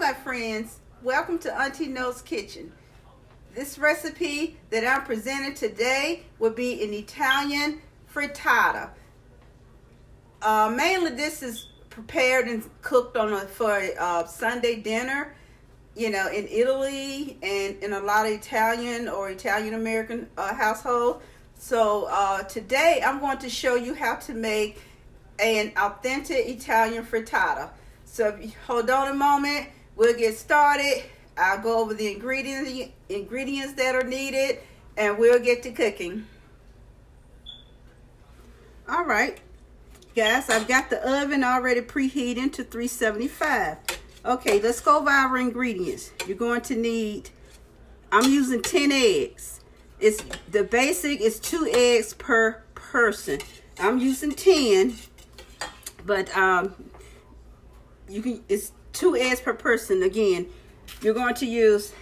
my friends, welcome to Auntie Knows Kitchen. This recipe that I'm presenting today will be an Italian frittata. Mainly this is prepared and cooked for a Sunday dinner, in Italy and in a lot of Italian or Italian American households. So today I'm going to show you how to make an authentic Italian frittata. So if you hold on a moment, we'll get started. I'll go over the ingredients that are needed, and we'll get to cooking. All right, guys, I've got the oven already preheating to 375. Okay, let's go over our ingredients. You're going to need, I'm using 10 eggs. The basic is 2 eggs per person. I'm using 10, but it's 2 eggs per person. Again, you're going to use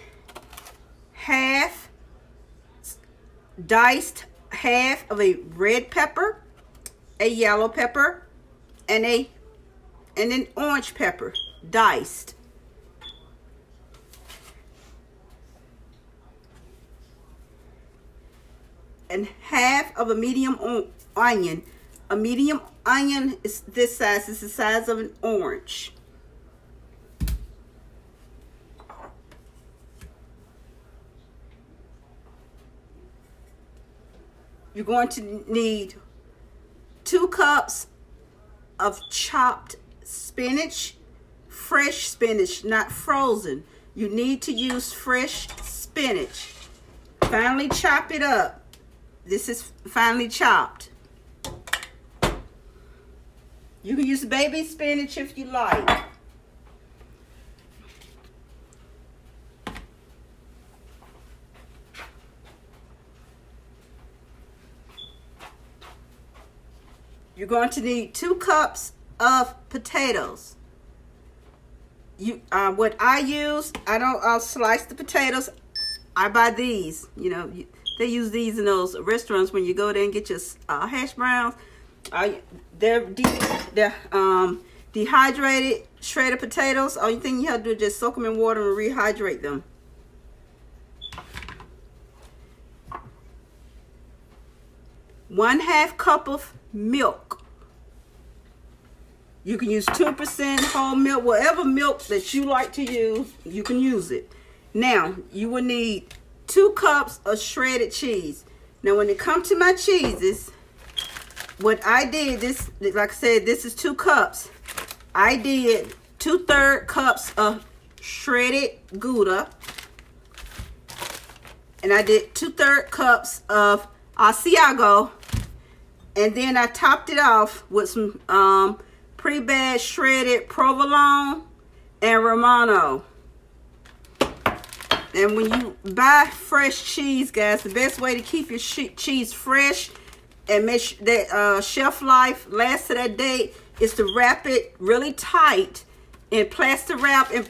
diced half of a red pepper, a yellow pepper, and an orange pepper, diced. And half of a medium onion. A medium onion is this size. It's the size of an orange. You're going to need 2 cups of chopped spinach, fresh spinach, not frozen. You need to use fresh spinach. Finely chop it up. This is finely chopped. You can use baby spinach if you like. You're going to need 2 cups of potatoes. What I use, I'll slice the potatoes. I buy these. They use these in those restaurants when you go there and get your hash browns. They're dehydrated, shredded potatoes. All you thing you have to do is just soak them in water and rehydrate them. One-half cup of milk. You can use 2% whole milk, whatever milk that you like to use, you can use it. Now, you will need 2 cups of shredded cheese. Now, when it comes to my cheeses, what I did, like I said, this is 2 cups. I did 2/3 cups of shredded Gouda. And I did 2/3 cups of Asiago. And then I topped it off with some pre-bag shredded provolone and Romano. And when you buy fresh cheese, guys, the best way to keep your cheese fresh and make sure that shelf life lasts to that date is to wrap it really tight in plastic wrap and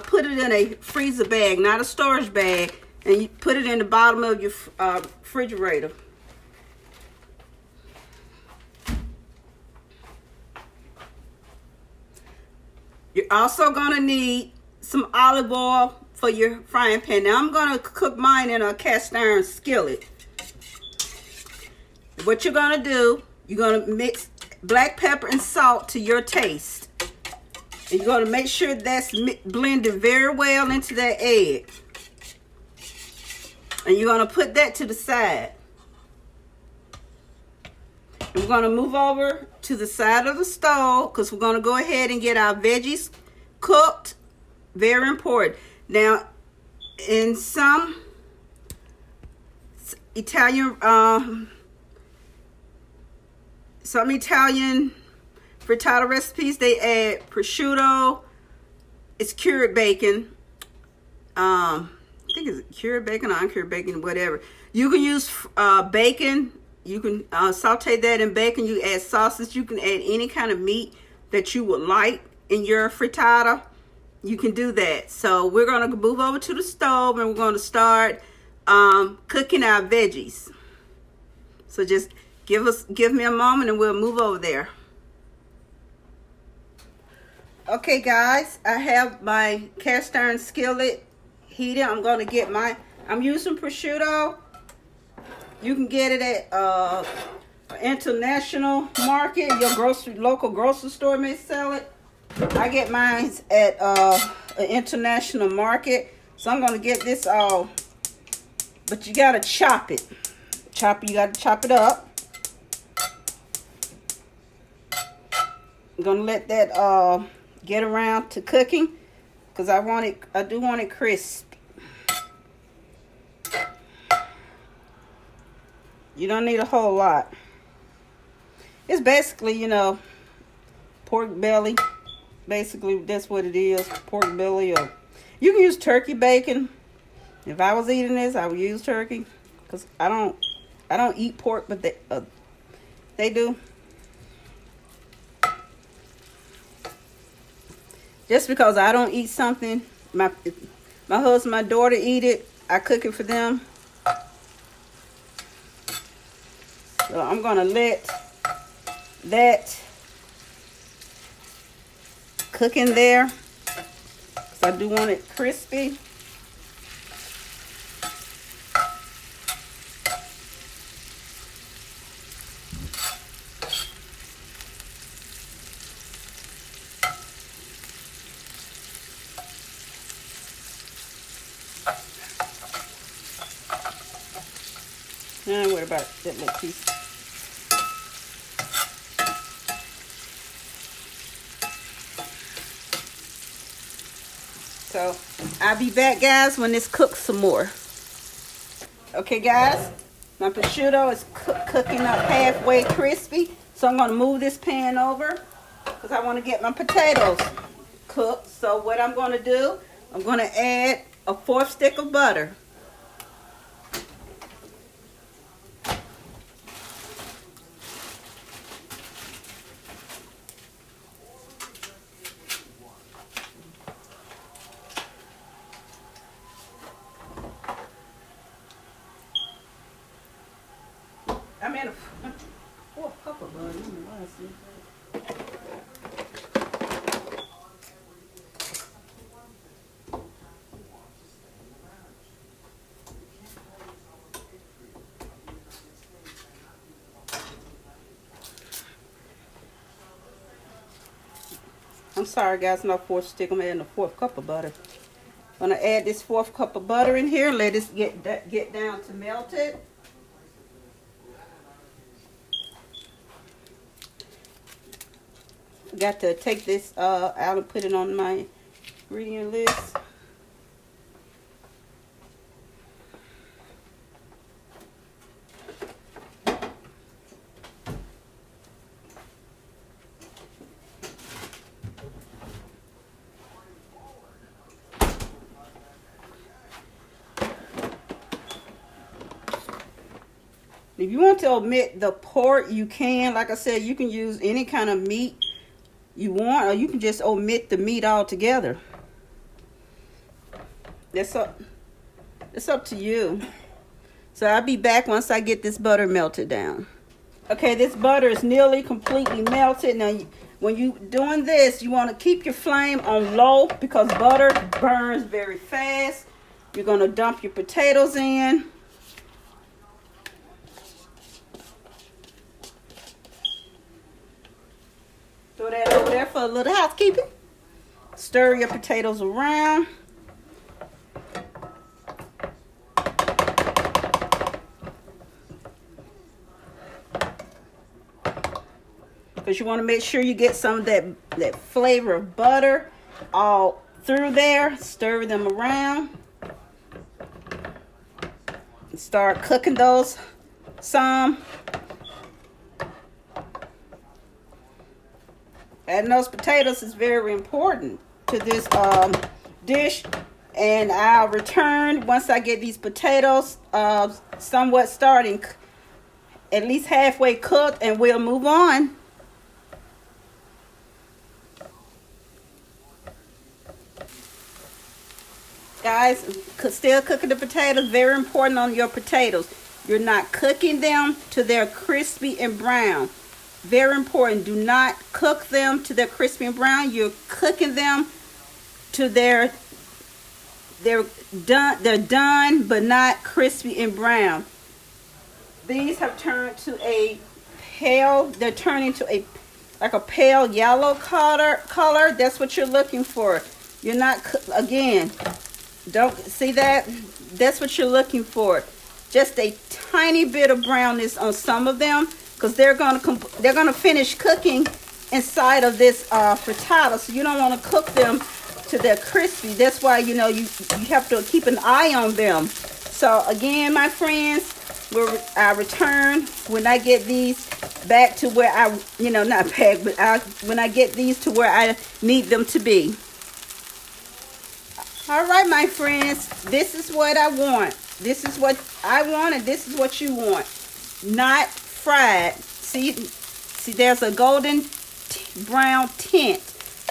put it in a freezer bag, not a storage bag, and you put it in the bottom of your refrigerator. You're also going to need some olive oil for your frying pan. Now, I'm going to cook mine in a cast iron skillet. What you're going to do, you're going to mix black pepper and salt to your taste. And you're going to make sure that's blended very well into that egg. And you're going to put that to the side. We're going to move over to the side of the stove because we're going to go ahead and get our veggies cooked. Very important. Now, in some Italian frittata recipes, they add prosciutto. It's cured bacon. I think it's cured bacon or uncured bacon, whatever. You can use bacon. You can saute that in bacon. You add sausage. You can add any kind of meat that you would like in your frittata. You can do that. So we're going to move over to the stove and we're going to start cooking our veggies. So just give me a moment and we'll move over there. Okay guys, I have my cast iron skillet heated. I'm going to get I'm using prosciutto. You can get it at international market. Your local grocery store may sell it. I get mine at an international market. So I'm going to get this all, but you got to chop it. You got to chop it up. I'm going to let that get around to cooking because I do want it crisp. You don't need a whole lot. It's basically, you know, pork belly. Basically, that's what it is. Pork belly. Or you can use turkey bacon. If I was eating this, I would use turkey because I don't eat pork, but they do. Just because I don't eat something, my husband, my daughter eat it. I cook it for them. So I'm gonna let that cook in there. So I do want it crispy. Now what about that little piece? So I'll be back, guys, when this cooks some more. Okay, guys, my prosciutto is cooking up halfway crispy. So I'm going to move this pan over because I want to get my potatoes cooked. So what I'm going to do, I'm going to add a 1/4 stick of butter. I made a 4 cup of butter. I'm sorry, guys, not 1/4 stick. I'm adding a 1/4 cup of butter. I'm gonna add this 1/4 cup of butter in here. Let it get down to melted. Got to take this out and put it on my ingredient list. If you want to omit the pork, you can. Like I said, you can use any kind of meat you want, or you can just omit the meat altogether. It's up to you. So I'll be back once I get this butter melted down. Okay, this butter is nearly completely melted. Now, when you're doing this, you want to keep your flame on low because butter burns very fast. You're going to dump your potatoes in. Throw that over there for a little housekeeping. Stir your potatoes around. Because you want to make sure you get some of that flavor of butter all through there. Stir them around. And start cooking those some. Adding those potatoes is very important to this dish. And I'll return once I get these potatoes somewhat starting at least halfway cooked, and we'll move on. Guys, still cooking the potatoes. Very important on your potatoes. You're not cooking them till they're crispy and brown. Very important. Do not cook them to their crispy and brown. You're cooking them to they're done, but not crispy and brown. These have turned to a pale. They're turning to a like a pale yellow color. That's what you're looking for. You're not, again, don't see that. That's what you're looking for. Just a tiny bit of brownness on some of them, because they're gonna finish cooking inside of this frittata. So you don't want to cook them to they're crispy. That's why, you know, you have to keep an eye on them. So again, my friends, I return when I get these back to where I, you know, not back, but when I get these to where I need them to be. All right, my friends, this is what I want. This is what I want, and this is what you want. Not fried. See, there's a golden brown tint.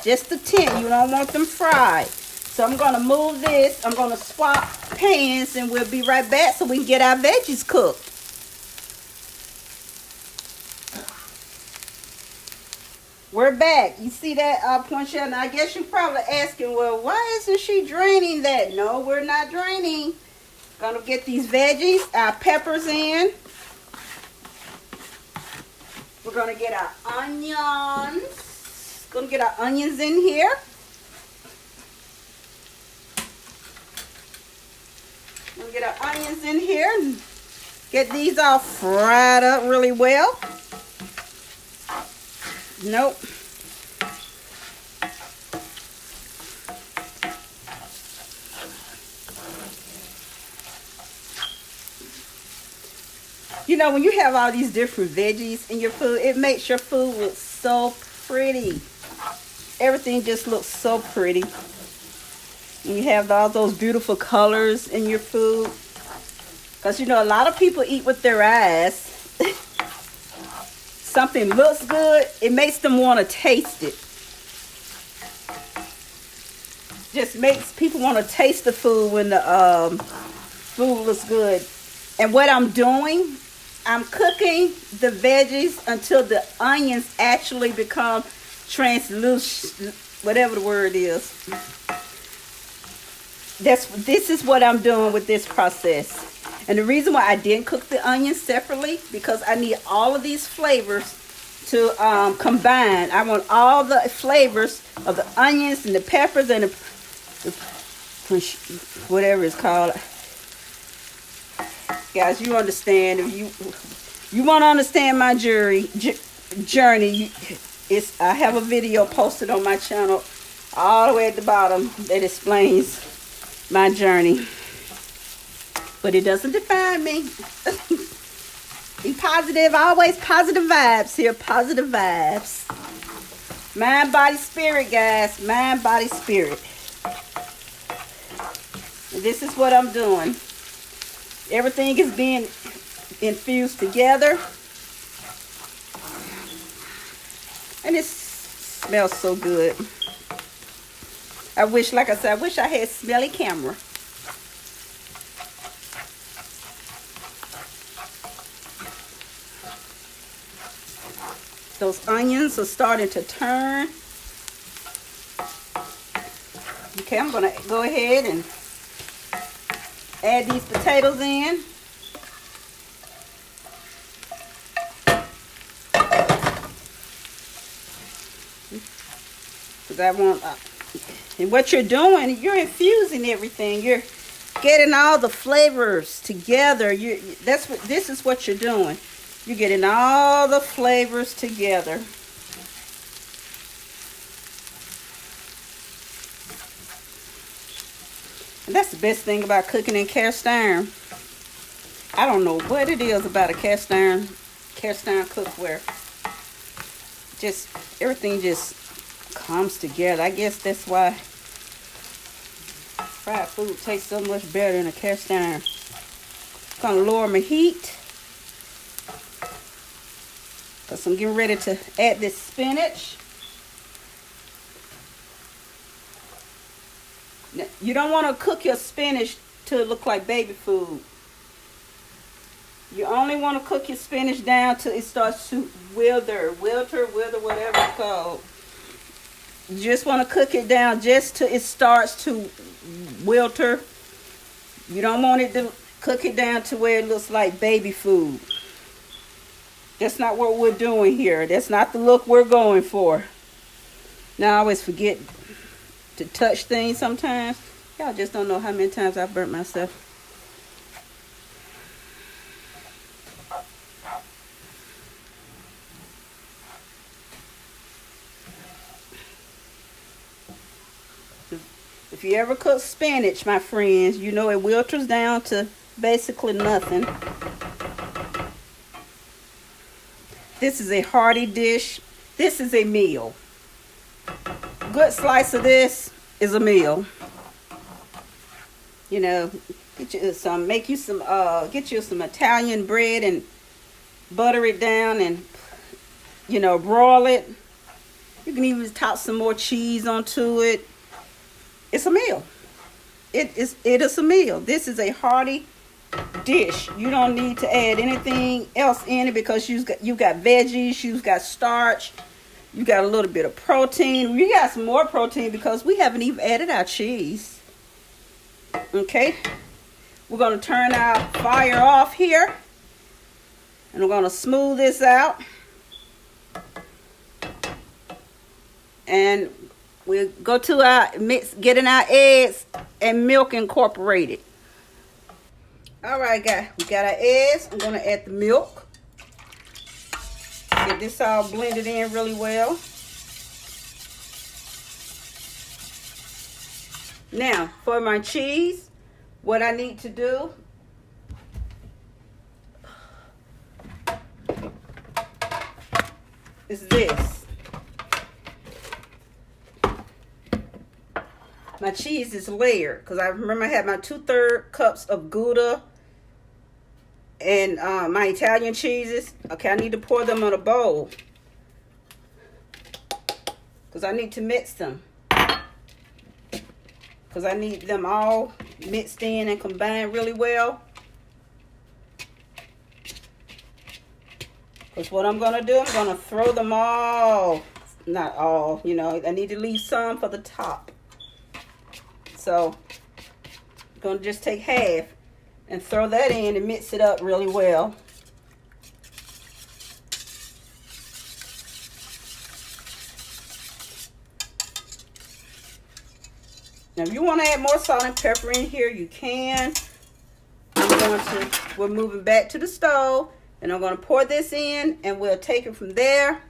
Just the tint. You don't want them fried. So I'm going to move this. I'm going to swap pans, and we'll be right back so we can get our veggies cooked. We're back. You see that, Poinsettia? Now, I guess you're probably asking, well, why isn't she draining that? No, we're not draining. Gonna get these veggies, our peppers in. We're gonna get our onions. Gonna get our onions in here. Gonna get our onions in here and get these all fried up really well. Nope. You know, when you have all these different veggies in your food, it makes your food look so pretty. Everything just looks so pretty. And you have all those beautiful colors in your food. Because, you know, a lot of people eat with their eyes. Something looks good, it makes them want to taste it. Just makes people want to taste the food when the food looks good. And what I'm doing, I'm cooking the veggies until the onions actually become translucent, whatever the word is. This is what I'm doing with this process. And the reason why I didn't cook the onions separately, because I need all of these flavors to combine. I want all the flavors of the onions and the peppers and the whatever it's called. Guys, you understand. If you want to understand my journey, I have a video posted on my channel all the way at the bottom that explains my journey. But it doesn't define me. Be positive. Always positive vibes here. Positive vibes. Mind, body, spirit, guys. Mind, body, spirit. And this is what I'm doing. Everything is being infused together. And it smells so good. I wish, like I said, I wish I had a smelly camera. Those onions are starting to turn. Okay, I'm going to go ahead and add these potatoes in. Because I want, and what you're doing, you're infusing everything. You're getting all the flavors together. This is what you're doing. You're getting all the flavors together. And that's the best thing about cooking in cast iron. I don't know what it is about a cast iron cookware. Just everything just comes together. I guess that's why fried food tastes so much better in a cast iron. Gonna lower my heat. Because I'm getting ready to add this spinach. Now, you don't want to cook your spinach to look like baby food. You only want to cook your spinach down till it starts to wither, whatever it's called. You just want to cook it down just till it starts to wilter. You don't want it to cook it down to where it looks like baby food. That's not what we're doing here. That's not the look we're going for. Now I always forget to touch things sometimes. Y'all just don't know how many times I've burnt myself. If you ever cook spinach, my friends, you know it wilters down to basically nothing. This is a hearty dish. This is a meal. Good slice of this is a meal. You know, get you some Italian bread and butter it down and, you know, broil it. You can even toss some more cheese onto it. It's a meal. It is a meal. This is a hearty dish. You don't need to add anything else in it because you got veggies, you've got starch, you got a little bit of protein. We got some more protein because we haven't even added our cheese. Okay, we're going to turn our fire off here and we're going to smooth this out, and we'll go to our mix, getting our eggs and milk incorporated. All right, guys, we got our eggs. I'm going to add the milk. Get this all blended in really well. Now, for my cheese, what I need to do is this. My cheese is layered because I remember I had my 2/3 cups of Gouda and my Italian cheeses. Okay, I need to pour them on a bowl because I need to mix them. Because I need them all mixed in and combined really well. Because what I'm going to do, I'm going to throw them all. Not all, you know. I need to leave some for the top. So, I'm going to just take half and throw that in and mix it up really well. Now, if you want to add more salt and pepper in here, you can. We're moving back to the stove, and I'm going to pour this in, and we'll take it from there.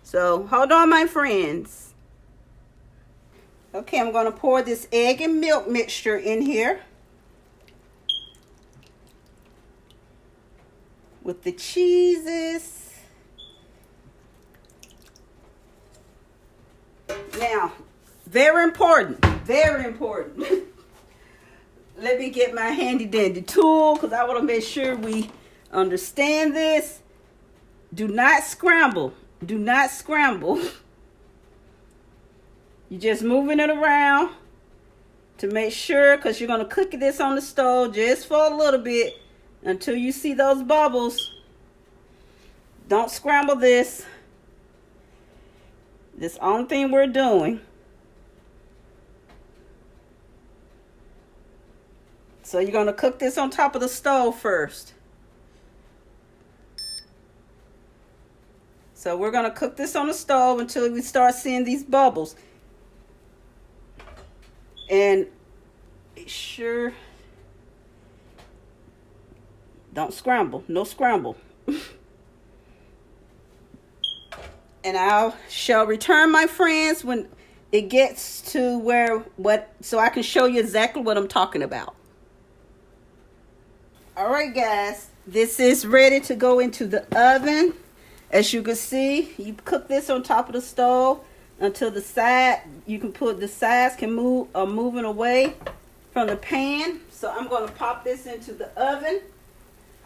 So, hold on, my friends. Okay, I'm going to pour this egg and milk mixture in here with the cheeses. Now, very important. Very important. Let me get my handy dandy tool because I want to make sure we understand this. Do not scramble. Do not scramble. You're just moving it around to make sure, because you're going to cook this on the stove just for a little bit until you see those bubbles. Don't scramble this. This is the only thing we're doing. So you're going to cook this on top of the stove first. So we're going to cook this on the stove until we start seeing these bubbles. And be sure, don't scramble. No scramble. And I shall return, my friends, when it gets to so I can show you exactly what I'm talking about. All right, guys, this is ready to go into the oven. As you can see, you cook this on top of the stove until the sides can move, are moving away from the pan. So I'm going to pop this into the oven.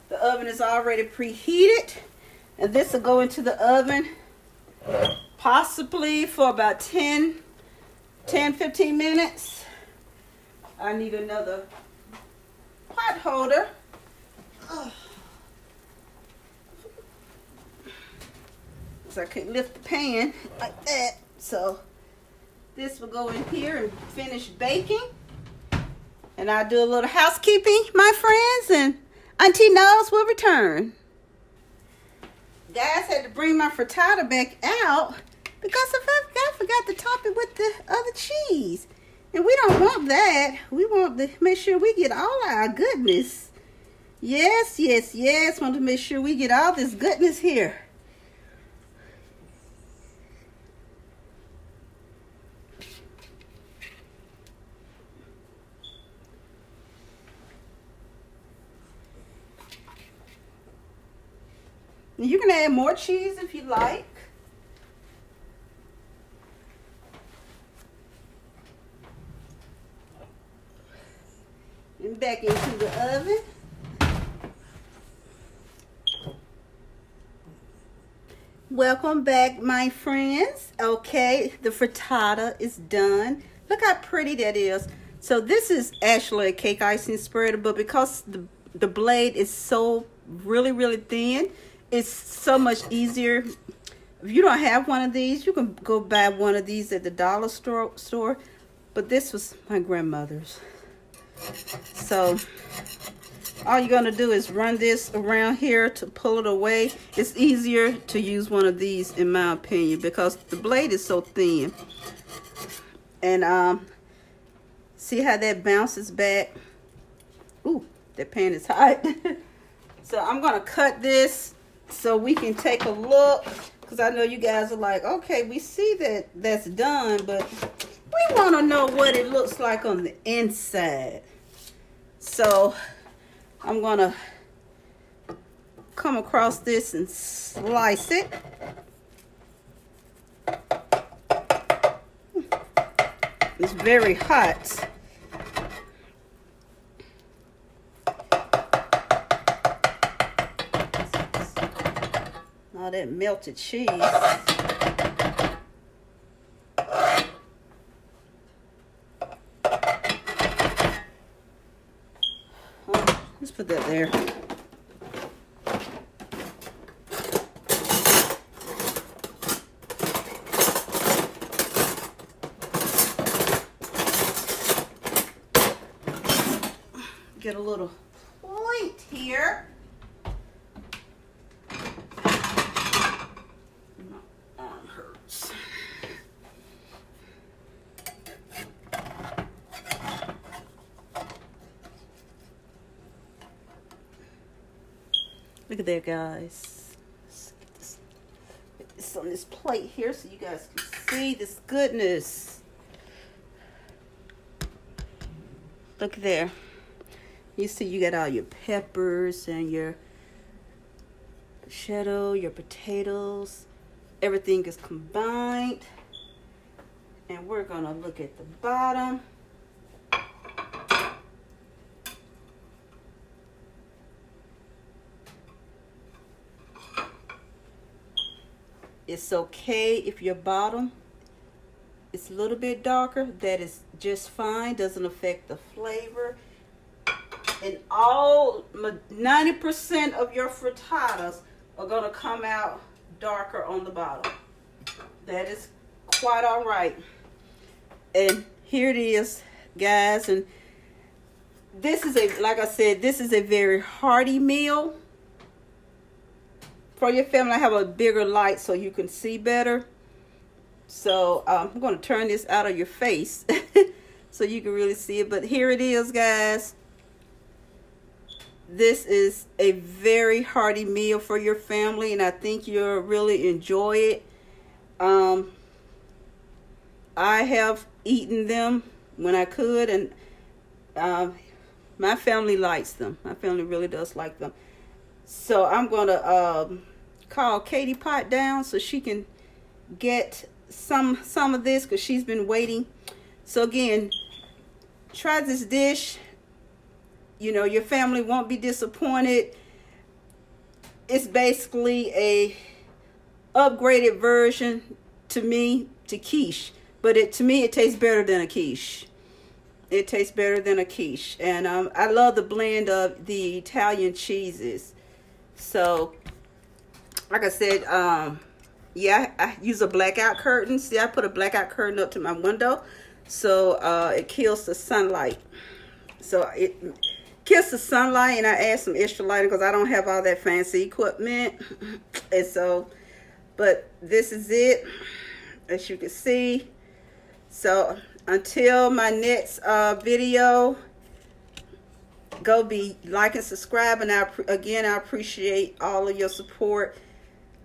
The oven is already preheated, and this will go into the oven possibly for about 10-15 minutes. I need another pot holder. So I couldn't lift the pan like that. So this will go in here and finish baking. And I'll do a little housekeeping, my friends, and Auntie Knows will return. Guys, had to bring my frittata back out because I forgot to top it with the other cheese. And we don't want that. We want to make sure we get all our goodness. Yes, yes, yes. Want to make sure we get all this goodness here. You can add more cheese if you like. And back into the oven. Welcome back, my friends. Okay, the frittata is done. Look how pretty that is. So this is actually a cake icing spreader, but because the blade is so really thin, it's so much easier. If you don't have one of these, you can go buy one of these at the dollar store. But this was my grandmother's. So all you're gonna do is run this around here to pull it away. It's easier to use one of these, in my opinion, because the blade is so thin. And see how that bounces back? Ooh, that pan is hot. So I'm gonna cut this so we can take a look, because I know you guys are like, okay, we see that that's done, but we want to know what it looks like on the inside. So I'm gonna come across this and slice it. It's very hot. All that melted cheese. Let's put that there. Get a little plate here. My arm hurts. Look at that, guys. Let's get this on this plate here so you guys can see this goodness. Look there. You see you got all your peppers and your prosciutto, your potatoes. Everything is combined. And we're gonna look at the bottom. It's okay if your bottom is a little bit darker. That is just fine. Doesn't affect the flavor. And all 90% of your frittatas are going to come out darker on the bottom. That is quite all right. And here it is, guys. And this is like I said, this is a very hearty meal. For your family, I have a bigger light so you can see better. So I'm going to turn this out of your face so you can really see it. But here it is, guys. This is a very hearty meal for your family, and I think you'll really enjoy it. I have eaten them when I could, and my family likes them. My family really does like them. So I'm going to call Katie Pot down so she can get some of this, because she's been waiting. So again, try this dish. You know, your family won't be disappointed. It's basically a upgraded version to quiche. But to me, it tastes better than a quiche. It tastes better than a quiche. And I love the blend of the Italian cheeses. So, like I said, yeah, I use a blackout curtain. See, I put a blackout curtain up to my window, so it kills the sunlight. So it kills the sunlight, and I add some extra lighting because I don't have all that fancy equipment. And so, but this is it, as you can see. So until my next video, go be like and subscribe, and again I appreciate all of your support.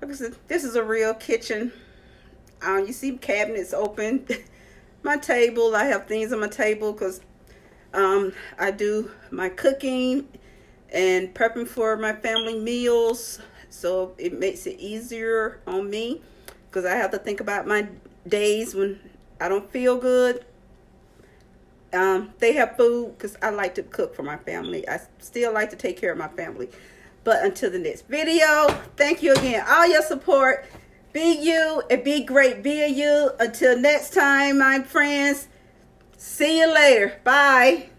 Like I said, this is a real kitchen. You see cabinets open. My table, I have things on my table because I do my cooking and prepping for my family meals, so it makes it easier on me because I have to think about my days when I don't feel good. They have food because I like to cook for my family. I still like to take care of my family. But until the next video, thank you again. All your support. Be you and be great. Be you. Until next time, my friends. See you later. Bye.